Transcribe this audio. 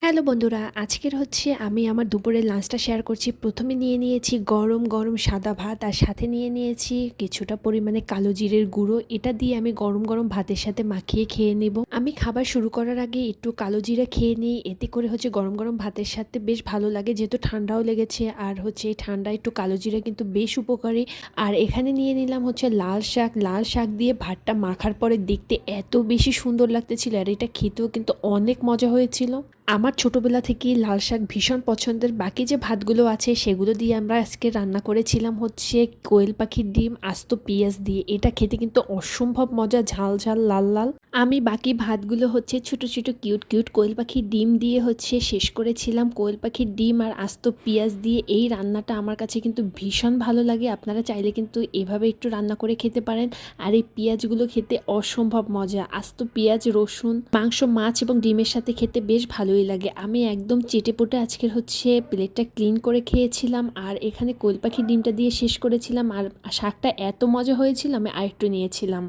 Hello বন্ধুরা, আজকের আমি আমার দুপুরের লাঞ্চটা শেয়ার করছি। প্রথমে নিয়ে নিয়েছি গরম গরম সাদা ভাত, আর সাথে নিয়ে নিয়েছি কিছুটা পরিমাণে কালো জিরের গুঁড়ো। এটা দিয়ে আমি গরম গরম ভাতের সাথে মাখিয়ে খেয়ে নেব। আমি খাবার শুরু করার আগে একটু কালো জিরা খেয়ে নিই, এতে করে গরম গরম ভাতের সাথে বেশ ভালো লাগে, যেহেতু ঠান্ডাও লেগেছে। আর এই ঠান্ডায় একটু কালো জিরা কিন্তু বেশ উপকারী। আর এখানে নিয়ে নিলাম লাল শাক দিয়ে ভাতটা মাখার পরে দেখতে এত বেশি সুন্দর লাগতেছিল, আর এটা খেতেও কিন্তু অনেক মজা হয়েছিল। আমার ছোটোবেলা থেকেই লাল শাক ভীষণ পছন্দের। বাকি যে ভাতগুলো আছে সেগুলো দিয়ে আমরা আজকে রান্না করেছিলাম কোয়েল পাখির ডিম আস্ত পেঁয়াজ দিয়ে। এটা খেতে কিন্তু অসম্ভব মজা, ঝাল ঝাল লাল লাল। আমি বাকি ভাতগুলো ছোট ছোট কিউট কিউট কোয়েল পাখির ডিম দিয়ে শেষ করেছিলাম। কোয়েল পাখির ডিম আর আস্ত পেঁয়াজ দিয়ে এই রান্নাটা আমার কাছে কিন্তু ভীষণ ভালো লাগে। আপনারা চাইলে কিন্তু এভাবে একটু রান্না করে খেতে পারেন। আর এই পেঁয়াজগুলো খেতে অসম্ভব মজা। আস্ত পেঁয়াজ, রসুন, মাংস, মাছ এবং ডিমের সাথে খেতে বেশ ভালোই লাগে। আমি একদম চেটেপুটে আজকের প্লেটটা ক্লিন করে খেয়েছিলাম। আর এখানে কোয়েল পাখির ডিমটা দিয়ে শেষ করেছিলাম। আর শাকটা এত মজা হয়েছিল, আমি আরেকটু নিয়েছিলাম।